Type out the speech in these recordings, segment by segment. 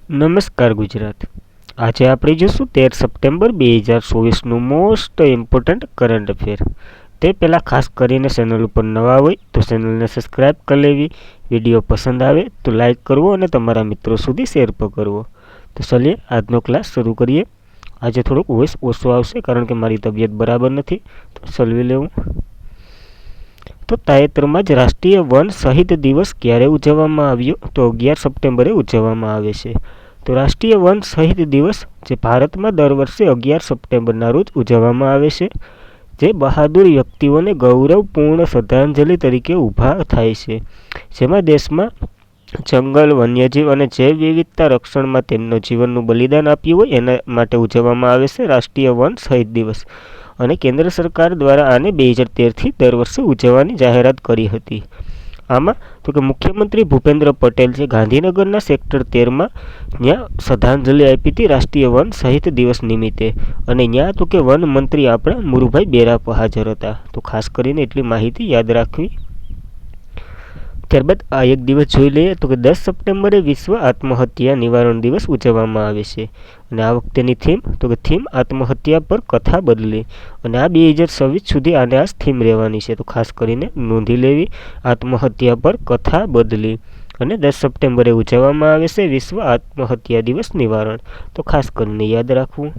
નમસ્કાર ગુજરાત. આજે આપણે જોશું 13 સપ્ટેમ્બર 2024નું મોસ્ટ ઇમ્પોર્ટન્ટ કરંટ અફેર. તે પહેલાં ખાસ કરીને ચેનલ ઉપર નવા હોય તો ચેનલને સબસ્ક્રાઈબ કરી લેવી, વિડીયો પસંદ આવે તો લાઈક કરવો અને તમારા મિત્રો સુધી શેર પણ કરવો. તો ચલીએ આજનો ક્લાસ શરૂ કરીએ. આજે થોડુંક વોઇસ ઓછો આવશે કારણ કે મારી તબિયત બરાબર નથી, તો ચલવી લેવું. તો તાજેતરમાં જ રાષ્ટ્રીય વન શહીદ દિવસ ક્યારે ઉજવવામાં આવ્યો? તો 11 સપ્ટેમ્બરે ઉજવવામાં આવે છે. તો રાષ્ટ્રીય વન શહીદ દિવસ જે ભારતમાં દર વર્ષે 11 સપ્ટેમ્બરના રોજ ઉજવવામાં આવે છે, જે બહાદુર વ્યક્તિઓને ગૌરવપૂર્ણ શ્રદ્ધાંજલિ તરીકે ઊભા થાય છે, જેમાં દેશમાં જંગલ, વન્યજીવ અને જૈવ વિવિધતા રક્ષણમાં તેમનું જીવનનું બલિદાન આપ્યું હોય એના માટે ઉજવવામાં આવે છે રાષ્ટ્રીય વન શહીદ દિવસ. અને કેન્દ્ર સરકાર દ્વારા આને 2013થી દર વર્ષે ઉજવવાની જાહેરાત કરી હતી. આમાં તો કે મુખ્યમંત્રી ભૂપેન્દ્ર પટેલ જે ગાંધીનગરના સેક્ટર 13માં ત્યાં શ્રદ્ધાંજલિ આપી હતી રાષ્ટ્રીય વન શહીદ દિવસ નિમિત્તે. અને ત્યાં તો કે વન મંત્રી આપણા મુરુભાઈ બેરા પણ હાજર હતા. તો ખાસ કરીને એટલી માહિતી યાદ રાખવી. ત્યારબાદ આ એક દિવસ જોઈ લઈએ તો કે 10 સપ્ટેમ્બરે વિશ્વ આત્મહત્યા નિવારણ દિવસ ઉજવવામાં આવે છે. અને આ વખતેની થીમ આત્મહત્યા પર કથા બદલી. અને આ 2026 સુધી આને આ થીમ રહેવાની છે, તો ખાસ કરીને નોંધી લેવી, આત્મહત્યા પર કથા બદલી. અને 10 સપ્ટેમ્બરે ઉજવવામાં આવે છે વિશ્વ આત્મહત્યા દિવસ નિવારણ, તો ખાસ કરીને યાદ રાખવું.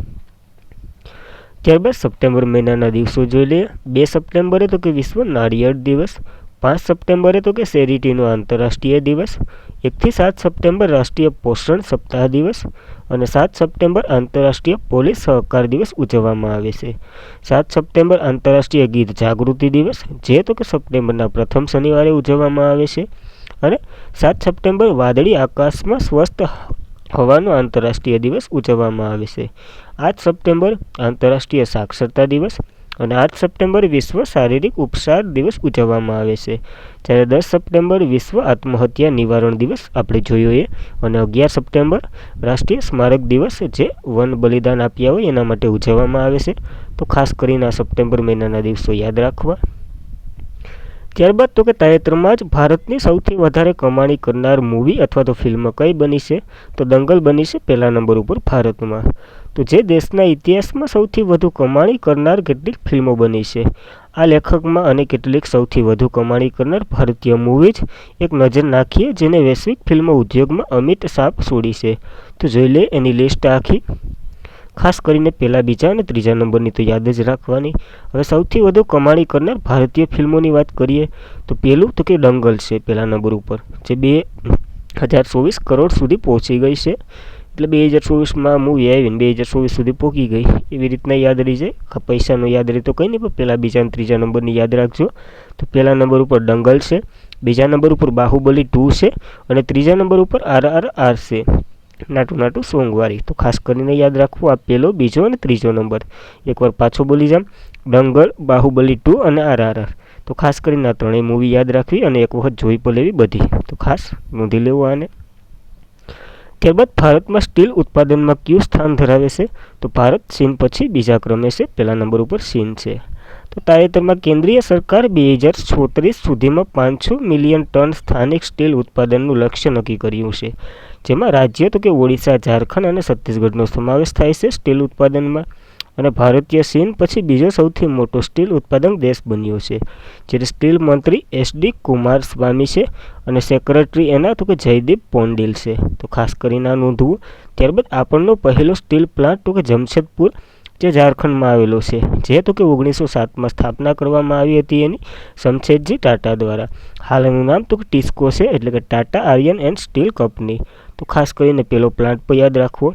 ત્યારબાદ સપ્ટેમ્બર મહિનાના દિવસો જોઈ લઈએ. 2 સપ્ટેમ્બરે તો કે વિશ્વ નાળિયેર દિવસ, 5 સપ્ટેમ્બરે તો કે ચેરિટીનો આંતરરાષ્ટ્રીય દિવસ, 1થી 7 સપ્ટેમ્બર રાષ્ટ્રીય પોષણ સપ્તાહ દિવસ અને 7 સપ્ટેમ્બર આંતરરાષ્ટ્રીય પોલીસ સહકાર દિવસ ઉજવવામાં આવે છે. 7 સપ્ટેમ્બર આંતરરાષ્ટ્રીય ગીત જાગૃતિ દિવસ, જે તો કે સપ્ટેમ્બરના પ્રથમ શનિવારે ઉજવવામાં આવે છે. અને 7 સપ્ટેમ્બર વાદળી આકાશમાં સ્વસ્થ હવાનો આંતરરાષ્ટ્રીય દિવસ ઉજવવામાં આવે છે. 8 સપ્ટેમ્બર આંતરરાષ્ટ્રીય સાક્ષરતા દિવસ અને 8 સપ્ટેમ્બર વિશ્વ શારીરિક ઉપચાર દિવસ ઉજવવામાં આવે છે. જ્યારે 10 સપ્ટેમ્બર વિશ્વ આત્મહત્યા નિવારણ દિવસ આપણે જોયો એ. અને 11 સપ્ટેમ્બર રાષ્ટ્રીય સ્મારક દિવસ જે વન બલિદાન આપ્યા હોય એના માટે ઉજવવામાં આવે છે. તો ખાસ કરીને આ સપ્ટેમ્બર મહિનાના દિવસો યાદ રાખવા. ત્યારબાદ તો કે તાજેતરમાં જ ભારતની સૌથી વધારે કમાણી કરનાર મૂવી અથવા તો ફિલ્મ કઈ બની છે? તો દંગલ બની છે પહેલા નંબર ઉપર ભારતમાં. તો જે દેશના ઇતિહાસમાં સૌથી વધુ કમાણી કરનાર કેટલીક ફિલ્મો બની છે, આ લેખકમાં અને કેટલીક સૌથી વધુ કમાણી કરનાર ભારતીય મૂવી જ એક નજર નાખીએ જેને વૈશ્વિક ફિલ્મ ઉદ્યોગમાં અમિટ છાપ છોડી છે. તો જોઈ લે એની લિસ્ટ આખી. ખાસ કરીને પહેલા, બીજા અને ત્રીજા નંબરની તો યાદ જ રાખવાની. હવે સૌથી વધુ કમાણી કરનાર ભારતીય ફિલ્મોની વાત કરીએ તો પહેલું તો કે દંગલ છે પહેલા નંબર ઉપર, જે 2024 કરોડ સુધી પહોંચી ગઈ છે. એટલે 2024માં મૂવી આવીને 2024 સુધી પહોંચી ગઈ, એવી રીતના યાદ રહી જાય. પૈસાનો યાદ રહે તો કંઈ નહીં, પણ પહેલા, બીજા અને ત્રીજા નંબરની યાદ રાખજો. તો પહેલા નંબર ઉપર દંગલ છે, બીજા નંબર ઉપર બાહુબલી 2 છે અને ત્રીજા નંબર ઉપર RRR છે, નાટું સોંગવાળી. તો ખાસ કરીને યાદ રાખવું આ પહેલો, બીજો અને ત્રીજો નંબર. એકવાર પાછો બોલી જામ, દંગલ, બાહુબલી 2 અને RRR. તો ખાસ કરીને આ ત્રણેય મૂવી યાદ રાખવી અને એક વખત જોઈ પણ લેવી બધી. તો ખાસ નોંધી લેવું આને. ત્યારબાદ ભારતમાં સ્ટીલ ઉત્પાદનમાં કયું સ્થાન ધરાવે છે? તો ભારત ચીન પછી બીજા ક્રમે છે, પહેલા નંબર ઉપર ચીન છે. તો તાજેતરમાં કેન્દ્રીય સરકાર 2036 સુધીમાં 500 મિલિયન ટન સ્થાનિક સ્ટીલ ઉત્પાદનનું લક્ષ્ય નક્કી કર્યું છે, જેમાં રાજ્ય તો કે ઓડિશા, ઝારખંડ અને છત્તીસગઢનો સમાવેશ થાય છે સ્ટીલ ઉત્પાદનમાં. અને ભારતીય ચીન પછી બીજો સૌથી મોટો સ્ટીલ ઉત્પાદક દેશ બન્યો છે, જ્યારે સ્ટીલ મંત્રી SD કુમારસ્વામી છે અને સેક્રેટરી એના તો કે જયદીપ પોંડિલ છે. તો ખાસ કરીને આ નોંધવું. ત્યારબાદ આપણનો પહેલો સ્ટીલ પ્લાન્ટ તો કે જમશેદપુર જે ઝારખંડમાં આવેલો છે, જે તો કે 1907માં સ્થાપના કરવામાં આવી હતી એની શમશેદજી ટાટા દ્વારા. હાલ એનું નામ તો કે ટિસ્કો છે, એટલે કે Tata iron and steel company. તો ખાસ કરીને પેલો પ્લાન્ટ પણ યાદ રાખવો.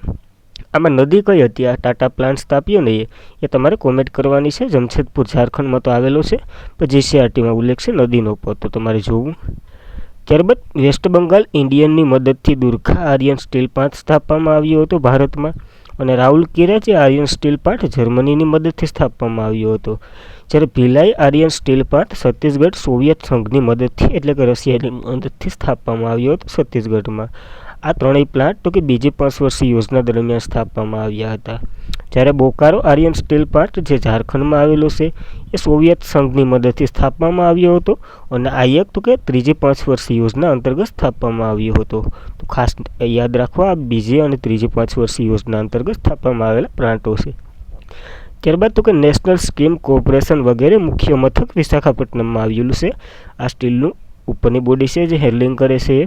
આમાં નદી કઈ હતી આ ટાટા પ્લાન્ટ સ્થાપ્યો ને એ તમારે કોમેન્ટ કરવાની છે. જમશેદપુર ઝારખંડમાં તો આવેલો છે, પણ GCRTમાં ઉલ્લેખ છે નદીનો પર, તો તમારે જોવું. ત્યારબાદ વેસ્ટ બંગાળ ઇન્ડિયનની મદદથી દુર્ગા આયર્ન સ્ટીલ પ્લાન્ટ સ્થાપવામાં આવ્યો હતો ભારતમાં. અને રાઉરકેલા જે આયર્ન સ્ટીલ પ્લાન્ટ જર્મનીની મદદથી સ્થાપવામાં આવ્યો હતો. જ્યારે Bhilai iron steel plant Chhattisgarh Soviet સંઘની મદદથી એટલે કે રશિયાની મદદથી સ્થાપવામાં આવ્યો હતો છત્તીસગઢમાં. આ ત્રણેય પ્લાન્ટ તો કે બીજી 5 વર્ષીય યોજના દરમિયાન સ્થાપવામાં આવ્યા હતા. જ્યારે બોકારો આયર્ન સ્ટીલ પ્લાન્ટ જે ઝારખંડમાં આવેલો છે એ સોવિયત સંઘની મદદથી સ્થાપવામાં આવ્યો હતો અને આ એક તો કે ત્રીજી 5 વર્ષીય યોજના અંતર્ગત સ્થાપવામાં આવ્યો હતો. તો ખાસ યાદ રાખવા આ બીજી અને ત્રીજી 5 વર્ષીય યોજના અંતર્ગત સ્થાપવામાં આવેલા પ્લાન્ટો છે. ત્યારબાદ તો કે નેશનલ સ્કીમ કોર્પોરેશન વગેરે મુખ્ય મથક વિશાખાપટ્ટનમમાં આવેલું છે. આ સ્ટીલનું ઉપરની બોડી છે જે હેન્ડલિંગ કરે છે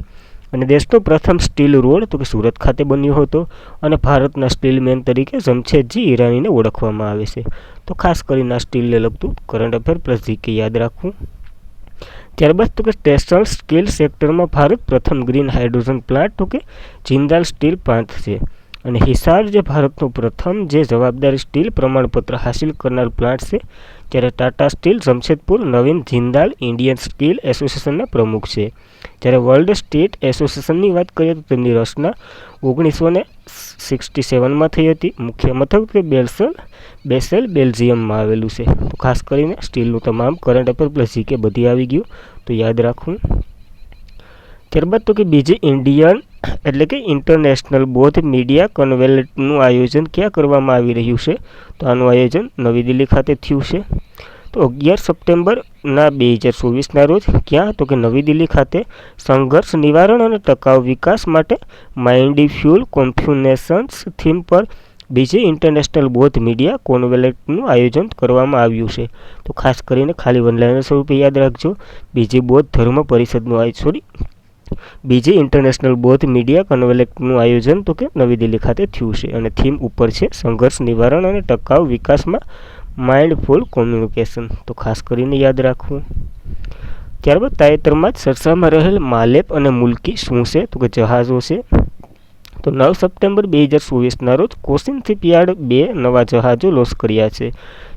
અને દેશનો પ્રથમ સ્ટીલ રોડ તો કે સુરત ખાતે બન્યો હતો અને ભારતના સ્ટીલ મેન તરીકે જમશેદજી ઈરાનીને ઓળખવામાં આવે છે. તો ખાસ કરીને આ સ્ટીલને લગતું કરંટ અફેર પ્લસ જીકે યાદ રાખવું. ત્યારબાદ તો કે ટેક્સટાઇલ સ્ટીલ સેક્ટરમાં ભારત પ્રથમ ગ્રીન હાઇડ્રોજન પ્લાન્ટ તો કે જિંદાલ સ્ટીલ પ્લાન્ટ છે અને હિસાર જે ભારતનું પ્રથમ જે જવાબદારી સ્ટીલ પ્રમાણપત્ર હાંસિલ કરનાર પ્લાન્ટ છે. જ્યારે ટાટા સ્ટીલ જમશેદપુર નવીન જિંદાલ ઇન્ડિયન સ્ટીલ એસોસિએશનના પ્રમુખ છે. જ્યારે વર્લ્ડ સ્ટીલ એસોસિએશનની વાત કરીએ તો તેમની રચના 1967માં થઈ હતી. મુખ્ય મથક તે બેસેલ બેલ્જિયમમાં આવેલું છે. તો ખાસ કરીને સ્ટીલનું તમામ કરંટ અફેર પ્લસ જીકે બધી આવી ગયું તો યાદ રાખવું. ત્યારબાદ તો કે બીજી ઇન્ડિયન એટલે કે ઇન્ટરનેશનલ બૌદ્ધ મીડિયા કન્વેન્શનનું આયોજન ક્યાં કરવામાં આવી રહ્યું છે? તો આનું આયોજન નવી દિલ્હી ખાતે થયું છે. તો 11 સપ્ટેમ્બરના 2024ના રોજ ક્યાં? તો કે નવી દિલ્હી ખાતે સંઘર્ષ નિવારણ અને ટકાઉ વિકાસ માટે માઇન્ડફુલ કોન્ફ્યુનેશન્સ થીમ પર બીજી ઇન્ટરનેશનલ બૌદ્ધ મીડિયા કોન્વેન્શનનું આયોજન કરવામાં આવ્યું છે. તો ખાસ કરીને ખાલી વનલાઈનર સ્વરૂપે યાદ રાખજો. બીજી બૌદ્ધ ધર્મ પરિષદનું બીજી ઇન્ટરનેશનલ બૌદ્ધ મીડિયા કન્વેન્શનનું આયોજન તો કે નવી દિલ્હી ખાતે થયું છે અને થીમ ઉપર છે સંઘર્ષ નિવારણ અને ટકાઉ વિકાસમાં માઇન્ડફુલ કોમ્યુનિકેશન. તો ખાસ કરીને યાદ રાખવું. ત્યારબાદ તાજેતરમાં જ ચર્ચામાં રહેલ માલેપ અને મુલ્કી શું છે? તો કે જહાજો છે. તો 9 સપ્ટેમ્બર 2024ના રોજ કોચિન શિપયાર્ડ 2 નવા જહાજો લોન્ચ કર્યા છે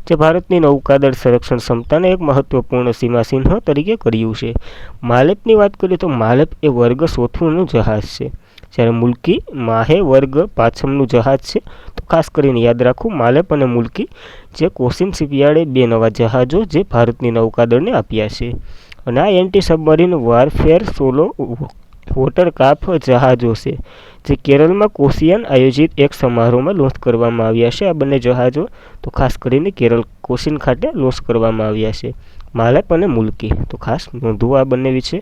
જે ભારતની નૌકાદળ સંરક્ષણ ક્ષમતાને એક મહત્વપૂર્ણ સીમાચિહ્ન તરીકે કર્યું છે. માલેપની વાત કરીએ તો માલેપ એ વર્ગ 4થુંનું જહાજ છે જ્યારે મુલ્કી માહે વર્ગ 5મનું જહાજ છે. તો ખાસ કરીને યાદ રાખવું માલેપ અને મુલ્કી જે કોચિન શિપયાર્ડે 2 નવા જહાજો જે ભારતની નૌકાદળને આપ્યા છે અને આ એન્ટી સબમરીન વોરફેર સોલો વોટરક્રાફ્ટ જહાજો છે જે કેરળમાં કોચિન આયોજિત એક સમારોહમાં લોન્ચ કરવામાં આવ્યા છે. આ બંને જહાજો તો ખાસ કરીને કેરળ કોચિન ખાતે લોન્ચ કરવામાં આવ્યા છે માલેપ અને મુલ્કી. તો ખાસ નોંધવું આ બંને વિશે.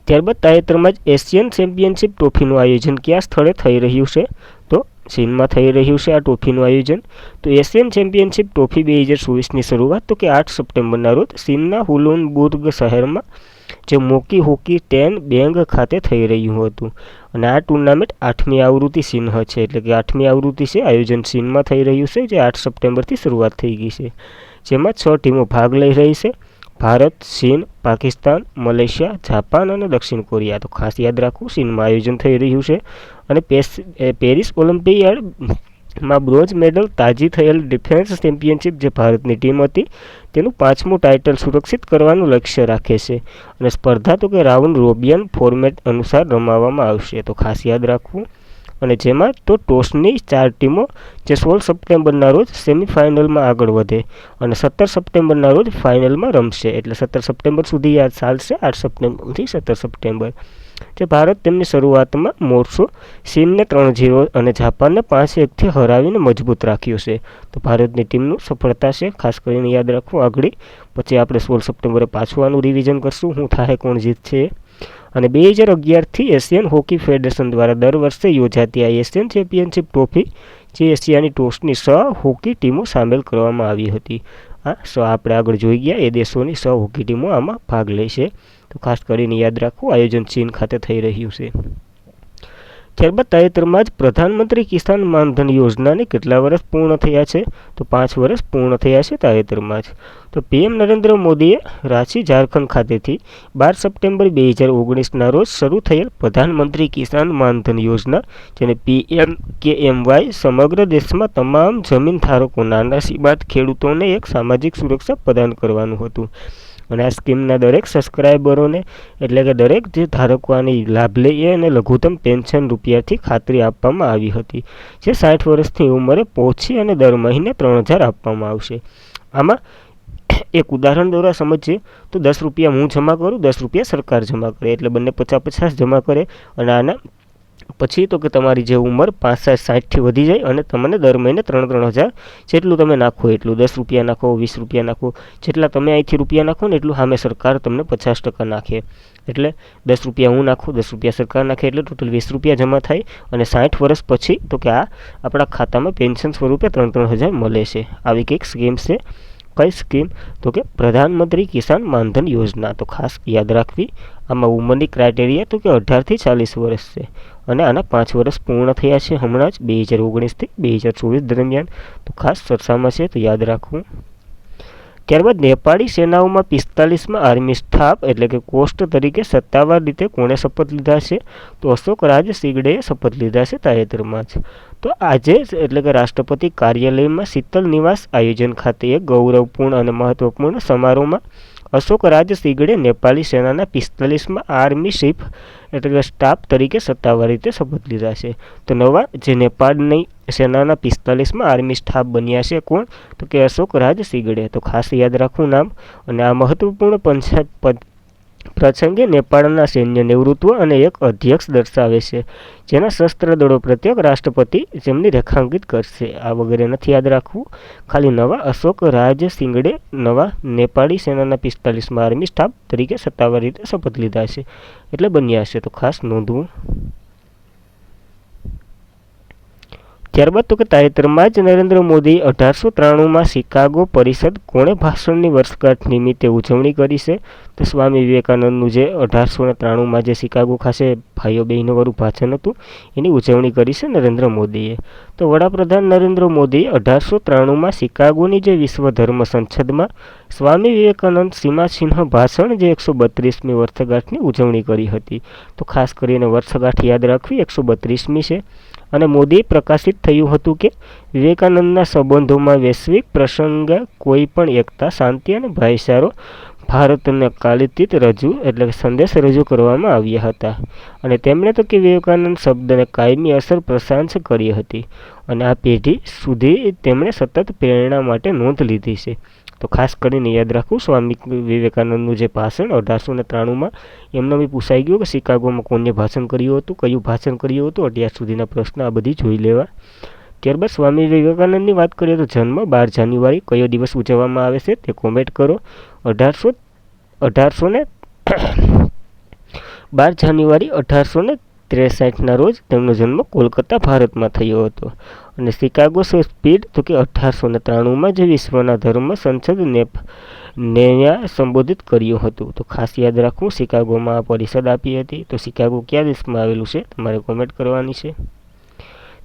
ત્યારબાદ તાજેતરમાં જ એશિયન ચેમ્પિયનશિપ ટ્રોફીનું આયોજન કયા સ્થળે થઈ રહ્યું છે? તો ચીનમાં થઈ રહ્યું છે આ ટ્રોફીનું આયોજન. તો એશિયન ચેમ્પિયનશિપ ટ્રોફી 2024ની શરૂઆત તો કે 8 સપ્ટેમ્બરના રોજ ચીનના હુલુનબુર્ગ શહેરમાં જે મોકી હોકી 10 બેંગ ખાતે થઈ રહ્યું હતું અને આ ટુર્નામેન્ટ 8મી આવૃત્તિ ચીન છે એટલે કે 8મી આવૃત્તિ છે. આયોજન ચીનમાં થઈ રહ્યું છે જે 8 સપ્ટેમ્બરથી શરૂઆત થઈ ગઈ છે જેમાં 6 ટીમો ભાગ લઈ રહી છે. ભારત, ચીન, પાકિસ્તાન, મલેશિયા, જાપાન અને દક્ષિણ કોરિયા. તો ખાસ યાદ રાખવું ચીનમાં આયોજન થઈ રહ્યું છે અને પેરિસ ઓલિમ્પિયાડમાં બ્રોન્ઝ મેડલ તાજી થયેલ ડિફેન્સ ચેમ્પિયનશિપ જે ભારતની ટીમ હતી તેનું 5મું ટાઇટલ સુરક્ષિત કરવાનું લક્ષ્ય રાખે છે અને સ્પર્ધા તો કે રાઉન્ડ રોબિન ફોર્મેટ અનુસાર રમાવવામાં આવશે. તો ખાસ યાદ રાખવું. અને જેમાં તો ટોસની 4 ટીમો જે 16 સપ્ટેમ્બરના રોજ સેમિફાઇનલમાં આગળ વધે અને 17 સપ્ટેમ્બરના રોજ ફાઇનલમાં રમશે. એટલે 17 સપ્ટેમ્બર સુધી યાદ ચાલશે. 8 સપ્ટેમ્બરથી 17 સપ્ટેમ્બર. જે ભારત તેમની શરૂઆતમાં મોરસો ચીનને 3-0 અને જાપાનને 5-1થી હરાવીને મજબૂત રાખ્યું છે. તો ભારતની ટીમનું સફળતા છે ખાસ કરીને યાદ રાખવું. આગળ પછી આપણે 16 સપ્ટેમ્બરે પાછું આનું રિવિઝન કરશું શું થાય કોણ જીતશે. અને 2011થી એશિયન હોકી ફેડરેશન દ્વારા દર વર્ષે યોજાતી આ એશિયન ચેમ્પિયનશિપ ટ્રોફી જે એશિયાની ટોચની 6 હોકી ટીમો સામેલ કરવામાં આવી હતી. આપણે આગળ જોઈ ગયા એ દેશોની 6 હોકી ટીમો આમાં ભાગ લેશે. તો ખાસ કરીને યાદ રાખવું આયોજન ચીન ખાતે થઈ રહ્યું છે. ત્યારબાદ તાજેતરમાં જ પ્રધાનમંત્રી કિસાન માનધન યોજનાને કેટલા વર્ષ પૂર્ણ થયા છે? તો 5 વર્ષ પૂર્ણ થયા છે તાજેતરમાં જ. તો પીએમ નરેન્દ્ર મોદીએ રાંચી ઝારખંડ ખાતેથી 12 સપ્ટેમ્બર 2019ના રોજ શરૂ થયેલ પ્રધાનમંત્રી કિસાન માનધન યોજના જેને PMKMY સમગ્ર દેશમાં તમામ જમીન ધારકો નાના સીમાંત ખેડૂતોને એક સામાજિક સુરક્ષા પ્રદાન કરવાનું હતું અને આ સ્કીમના દરેક સબસ્ક્રાઇબરોને એટલે કે દરેક જે ધારકો આની લાભ લઈએ અને લઘુત્તમ પેન્શન રૂપિયાથી ખાતરી આપવામાં આવી હતી જે 60 વર્ષની ઉંમરે પહોંચી અને દર મહિને 3000 આપવામાં આવશે. આમાં એક ઉદાહરણ દ્વારા સમજીએ તો 10 રૂપિયા હું જમા કરું, 10 રૂપિયા સરકાર જમા કરે, એટલે બંને 50-50 જમા કરે. અને આના પછી તો કે તમારી જે ઉંમર 65-60થી વધી જાય અને તમને દર મહિને 3-3 હજાર જેટલું તમે નાખો એટલું, 10 રૂપિયા નાખો, 20 રૂપિયા નાખો, જેટલા તમે અહીંથી રૂપિયા નાખો ને એટલું સામે સરકાર તમને 50% નાખે. એટલે 10 રૂપિયા હું નાખું, 10 રૂપિયા સરકાર નાખે, એટલે ટોટલ 20 રૂપિયા જમા થાય. અને 60 વર્ષ પછી તો કે આ આપણા ખાતામાં પેન્શન સ્વરૂપે 3-3 હજાર મળે છે. આવી કંઈક સ્કીમ છે. કઈ સ્કીમ? તો કે પ્રધાનમંત્રી કિસાન માનધન યોજના. તો ખાસ યાદ રાખવી. આમાં ઉંમરની ક્રાઇટેરિયા તો કે 18થી 40 વર્ષ છે અને આના 5 વર્ષ પૂર્ણ થયા છે હમણાં જ 2019થી 2024 દરમિયાન. તો ખાસ ચર્ચામાં છે, તો યાદ રાખવું. ત્યારબાદ નેપાળી સેનાઓમાં 45માં આર્મી સ્ટાફ એટલે કે કોસ્ટ તરીકે સત્તાવાર રીતે કોણે શપથ લીધા છે? તો અશોક રાજ સિંગડેએ શપથ લીધા છે તાજેતરમાં જ. તો આજે એટલે કે રાષ્ટ્રપતિ કાર્યાલયમાં શીતલ નિવાસ આયોજન ખાતે એક ગૌરવપૂર્ણ અને મહત્વપૂર્ણ સમારોહમાં અશોક રાજ સિંગડે નેપાળી સેનાના 45માં આર્મી ચીફ એટલે કે સ્ટાફ તરીકે સત્તાવાર રીતે શપથ લીધા છે. તો નવા જે નેપાળની સેનાના 45માં આર્મી સ્ટાફ બન્યા છે કોણ? તો કે અશોક રાજ સિંગડે. તો ખાસ યાદ રાખવું નામ. અને આ મહત્વપૂર્ણ પ્રસંગે નેપાળના સૈન્ય નેતૃત્વ અને એક અધ્યક્ષ દર્શાવે છે, જેના શસ્ત્ર દળો પ્રત્યેક રાષ્ટ્રપતિ જેમની રેખાંકિત કરશે. આ વગેરે નથી યાદ રાખવું. ખાલી નવા અશોક રાજ સિંગડે નવા નેપાળી સેનાના 45માં આર્મી સ્ટાફ તરીકે સત્તાવાર રીતે શપથ લીધા છે એટલે બન્યા છે. તો ખાસ નોંધવું. ત્યારબાદ તો કે તાજેતરમાં જ નરેન્દ્ર મોદીએ 1893માં શિકાગો પરિષદ કોણે ભાષણની વર્ષગાંઠ નિમિત્તે ઉજવણી કરી છે? તો સ્વામી વિવેકાનંદનું જે 1893માં જે શિકાગો ખાતે ભાઈઓ બહેનોવાળું ભાષણ હતું એની ઉજવણી કરી છે નરેન્દ્ર મોદીએ. તો વડાપ્રધાન નરેન્દ્ર મોદીએ 1893માં શિકાગોની જે વિશ્વ ધર્મ સંસદમાં સ્વામી વિવેકાનંદ સીમાચિહ્ન ભાષણ જે 132મી વર્ષગાંઠની ઉજવણી કરી હતી. તો ખાસ કરીને વર્ષગાંઠ યાદ રાખવી 132મી છે. અને મોદીએ પ્રકાશિત થયું હતું કે વિવેકાનંદના સંબંધોમાં વૈશ્વિક પ્રસંગે કોઈ પણ એકતા, શાંતિ અને ભાઈચારો ભારતને કાલિતીત એટલે કે સંદેશ રજૂ કરવામાં આવ્યા હતા. અને તેમણે તો કે વિવેકાનંદ શબ્દને કાયમી અસર પ્રશંસા કરી હતી અને આ પેઢી સુધી તેમણે સતત પ્રેરણા માટે નોંધ લીધી છે. તો ખાસ કરીને યાદ રાખવું સ્વામી વિવેકાનંદનું જે ભાષણ 1893માં એમને બી પૂછાઈ ગયું કે શિકાગોમાં કોને ભાષણ કર્યું હતું, કયું ભાષણ કર્યું હતું, અત્યાર સુધીના પ્રશ્ન આ બધી જોઈ લેવા. ત્યારબાદ સ્વામી વિવેકાનંદની વાત કરીએ તો જન્મ 12 જાન્યુઆરી કયો દિવસ ઉજવવામાં આવે છે તે કોમેન્ટ કરો. 12 જાન્યુઆરી 1863ના રોજ તેમનો જન્મ કોલકાતા ભારતમાં થયો હતો. અને શિકાગો સ્પીડ તો કે 1893માં જે વિશ્વના ધર્મ સંસદ ને સંબોધિત કર્યું હતું. તો ખાસ યાદ રાખવું શિકાગોમાં આ પરિષદ આપી હતી. તો શિકાગો કયા દેશમાં આવેલું છે તમારે કોમેન્ટ કરવાની છે.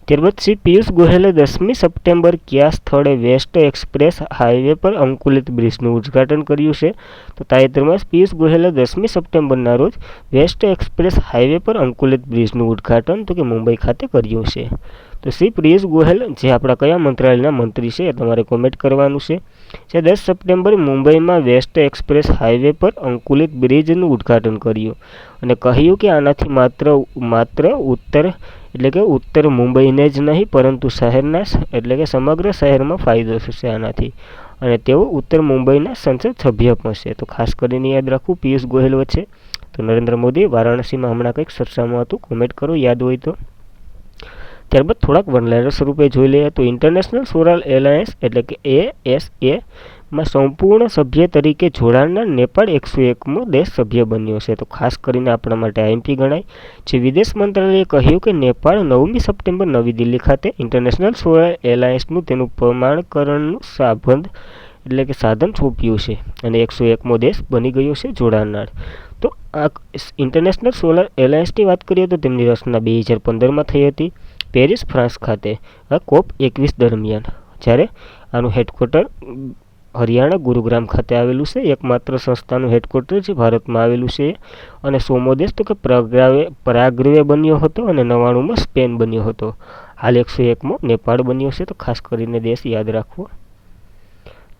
ત્યારબાદ શ્રી પિયુષ ગોયલે 10મી સપ્ટેમ્બર કયા સ્થળે વેસ્ટ એક્સપ્રેસ હાઈવે પર અંકુલિત બ્રિજનું ઉદ્ઘાટન કર્યું છે? તો તાજેતરમાં પિયુષ ગોયલે 10મી સપ્ટેમ્બરના રોજ વેસ્ટ એક્સપ્રેસ હાઈવે પર અંકુલિત બ્રિજનું ઉદ્ઘાટન તો કે મુંબઈ ખાતે કર્યું છે. તો શ્રી પિયુષ ગોયલ જે આપણા કયા મંત્રાલયના મંત્રી છે તમારે કોમેન્ટ કરવાનું છે. જે 10 સપ્ટેમ્બરે મુંબઈમાં વેસ્ટ એક્સપ્રેસ હાઈવે પર અંકુલિત બ્રિજનું ઉદ્ઘાટન કર્યું અને કહ્યું કે આનાથી માત્ર ઉત્તર મુંબઈને જ નહીં પરંતુ શહેરના એટલે કે સમગ્ર શહેરમાં ફાયદો થશે આનાથી. અને તેઓ ઉત્તર મુંબઈના સંસદ સભ્ય પણ છે. તો ખાસ કરીને યાદ રાખવું પિયુષ ગોયલ વચ્ચે. તો નરેન્દ્ર મોદી વારાણસીમાં હમણાં કંઈક ચર્ચામાં હતું, કોમેન્ટ કરો યાદ હોય તો. ત્યારબાદ થોડાક વનલાઈનર સ્વરૂપે જોઈ લઈએ તો ઇન્ટરનેશનલ સોલર એલાયન્સ એટલે કે ASAમાં સંપૂર્ણ સભ્ય તરીકે જોડાનાર નેપાળ 101મો દેશ સભ્ય બન્યો છે. તો ખાસ કરીને આપણા માટે આઈએમપી ગણાય. જે વિદેશ મંત્રાલયે કહ્યું કે નેપાળ 9મી સપ્ટેમ્બર નવી દિલ્હી ખાતે ઇન્ટરનેશનલ સોલર એલાયન્સનું તેનું પ્રમાણકરણનું સાધન સોંપ્યું છે અને 101મો દેશ બની ગયો છે જોડાનાર. તો આ ઇન્ટરનેશનલ સોલર એલાયન્સની વાત કરીએ તો તેમની રચના 2015માં થઈ હતી પેરિસ ફ્રાન્સ ખાતે COP21 દરમિયાન. જ્યારે આનું હેડક્વાર્ટર હરિયાણા ગુરુગ્રામ ખાતે આવેલું છે. એકમાત્ર સંસ્થાનું હેડક્વાર્ટર જે ભારતમાં આવેલું છે. અને 100મો દેશ તો કે પરાગ્વે બન્યો હતો અને 99માં સ્પેન બન્યો હતો. હાલ 101મો નેપાળ બન્યો છે. તો ખાસ કરીને દેશ યાદ રાખવો.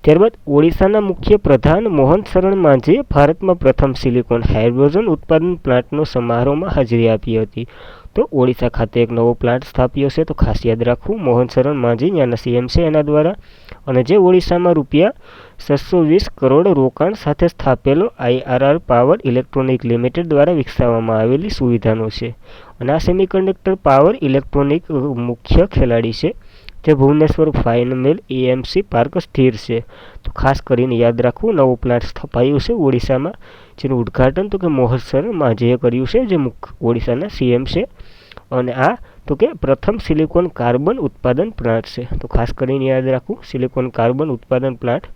ત્યારબાદ ઓડિશાના મુખ્ય પ્રધાન મોહન શરણ માંઝીએ ભારતમાં પ્રથમ સિલિકોન હાઇડ્રોજન ઉત્પાદન પ્લાન્ટનો સમારોહમાં હાજરી આપી હતી. તો ઓડિશા ખાતે એક નવો પ્લાન્ટ સ્થાપ્યો છે, તો ખાસ યાદ રાખવું. મોહન શરણ માંઝી ત્યાંના સીએમ છે એના દ્વારા, અને જે ઓડિશામાં ₹620 કરોડ રોકાણ સાથે સ્થાપેલો IRR પાવર ઇલેક્ટ્રોનિક લિમિટેડ દ્વારા વિકસાવવામાં આવેલી સુવિધાનો છે. અને આ સેમિકન્ડક્ટર પાવર ઇલેક્ટ્રોનિક મુખ્ય ખેલાડી છે, જે ભુવનેશ્વર ફાઇનમેલ AMC પાર્ક સ્થિર છે. તો ખાસ કરીને યાદ રાખવું, નવું પ્લાન્ટ સ્થપાયું છે ઓડિશામાં, જેનું ઉદ્ઘાટન તો કે મોહન શરણ માંઝીએ કર્યું છે, જે ઓડિશાના સીએમ છે. અને આ તો કે પ્રથમ સિલિકોન કાર્બન ઉત્પાદન પ્લાન્ટ છે. તો ખાસ કરીને યાદ રાખવું, સિલિકોન કાર્બન ઉત્પાદન પ્લાન્ટ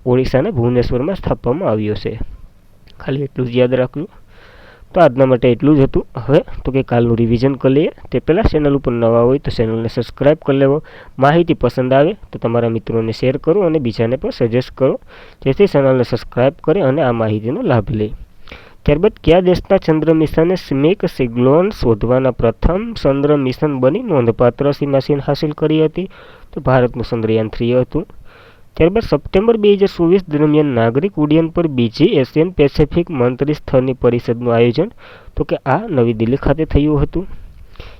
ઓડિશાના ભુવનેશ્વરમાં સ્થાપવામાં આવ્યો છે. ખાલી એટલું જ યાદ રાખવું. તો આજના માટે એટલું જ હતું. હવે તો કે કાલનું રિવિઝન કરી લઈએ. તે પહેલાં ચેનલ ઉપર નવા હોય તો ચેનલને સબસ્ક્રાઈબ કરી લેવો. માહિતી પસંદ આવે તો તમારા મિત્રોને શેર કરો અને બીજાને પણ સજેસ્ટ કરો, જેથી ચેનલને સબસ્ક્રાઈબ કરે અને આ માહિતીનો લાભ લે. ત્યારબાદ કયા દેશના ચંદ્ર મિશને સ્મિક સિગ્લોન શોધવાના પ્રથમ ચંદ્ર મિશન બની નોંધપાત્ર સીમાસીન હાંસિલ કરી હતી? તો ભારતનું ચંદ્રયાન 3 હતું. ત્યારબાદ સપ્ટેમ્બર 2024 દરમિયાન નાગરિક ઉડ્ડયન પર બીજી એશિયન પેસિફિક મંત્રી સ્તરની પરિષદનું આયોજન તો કે આ નવી દિલ્હી ખાતે થયું હતું.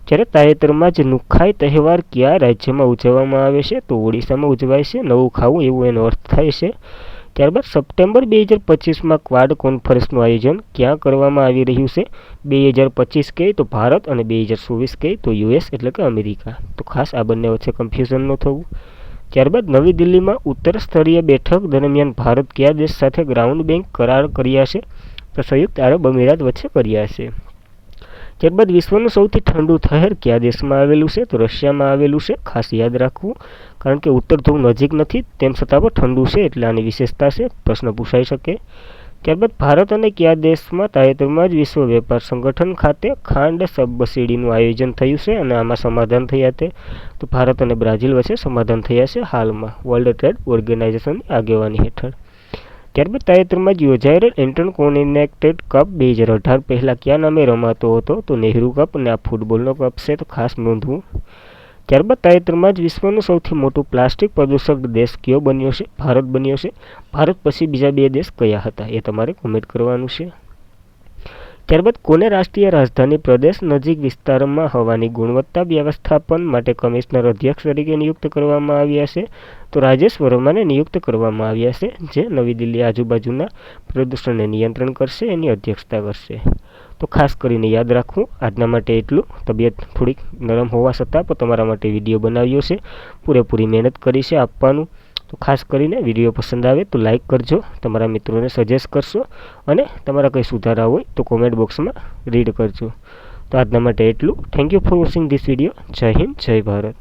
જ્યારે તાજેતરમાં જ નુખાઈ તહેવાર કયા રાજ્યમાં ઉજવવામાં આવે છે? તો ઓડિશામાં ઉજવાય છે. નવું ખાવું એવું એનો અર્થ થાય છે. ત્યારબાદ સપ્ટેમ્બર 2025માં ક્વાડ કોન્ફરન્સનું આયોજન ક્યાં કરવામાં આવી રહ્યું છે? 2025 કહે તો ભારત અને 2024 કહે તો US એટલે કે અમેરિકા. તો ખાસ આ બંને વચ્ચે કન્ફ્યુઝન ન થવું. ત્યારબાદ નવી દિલ્હીમાં ઉત્તર સ્તરીય બેઠક દરમિયાન ભારત કયા દેશ સાથે ગ્રાઉન્ડ બેંક કરાર કર્યા છે? તો સંયુક્ત આરબ અમીરાત વચ્ચે કર્યા છે. ત્યારબાદ વિશ્વનું સૌથી ઠંડુ શહેર કયા દેશમાં આવેલું છે? તો રશિયામાં આવેલું છે. ખાસ યાદ રાખવું, કારણ કે ઉત્તર ધ્રુવ નજીક નથી, તેમ છતાં પણ ઠંડુ છે, એટલે આની વિશેષતા છે, પ્રશ્ન પૂછાઈ શકે. ત્યારબાદ ભારત અને કયા દેશમાં તાજેતરમાં જ વિશ્વ વેપાર સંગઠન ખાતે ખાંડ સબસિડીનું આયોજન થયું છે અને આમાં સમાધાન થયા છે? તો ભારત અને બ્રાઝિલ વચ્ચે સમાધાન થયા છે હાલમાં, વર્લ્ડ ટ્રેડ ઓર્ગેનાઇઝેશનની આગેવાની હેઠળ. ત્યારબાદ તાજેતરમાં જ યોજાયેલ ઇન્ટરકોન્ટિનેન્ટલ કપ 2018 પહેલાં કયા નામે રમાતો હતો? તો નહેરુ કપ, અને આ ફૂટબોલનો કપ છે, તો ખાસ નોંધવું. ત્યારબાદ તાજેતરમાં જ વિશ્વનું સૌથી મોટું પ્લાસ્ટિક પ્રદૂષક દેશ કયો બન્યો છે? ભારત બન્યો છે. ભારત પછી બીજા 2 દેશ કયા હતા એ તમારે કોમેન્ટ કરવાનું છે. ત્યારબાદ કોને રાષ્ટ્રીય રાજધાની પ્રદેશ નજીક વિસ્તારમાં હવાની ગુણવત્તા વ્યવસ્થાપન માટે કમિશનર અધ્યક્ષ તરીકે નિયુક્ત કરવામાં આવ્યા છે? તો રાજેશ વર્માને નિયુક્ત કરવામાં આવ્યા છે, જે નવી દિલ્હી આજુબાજુના પ્રદૂષણને નિયંત્રણ કરશે, એની અધ્યક્ષતા કરશે. તો ખાસ કરીને યાદ રાખવું. આજના માટે એટલું. તબિયત થોડીક નરમ હોવા છતાં પણ તમારા માટે વિડીયો બનાવ્યો છે, પૂરેપૂરી મહેનત કરી છે આપવાનું. તો ખાસ કરીને વિડીયો પસંદ આવે તો લાઇક કરજો, તમારા મિત્રોને સજેસ્ટ કરશો, અને તમારા કંઈ સુધારા હોય તો કોમેન્ટ બોક્સમાં રીડ કરજો. તો આજના માટે એટલું. Thank you for watching this video. જય હિન્દ, જય ભારત.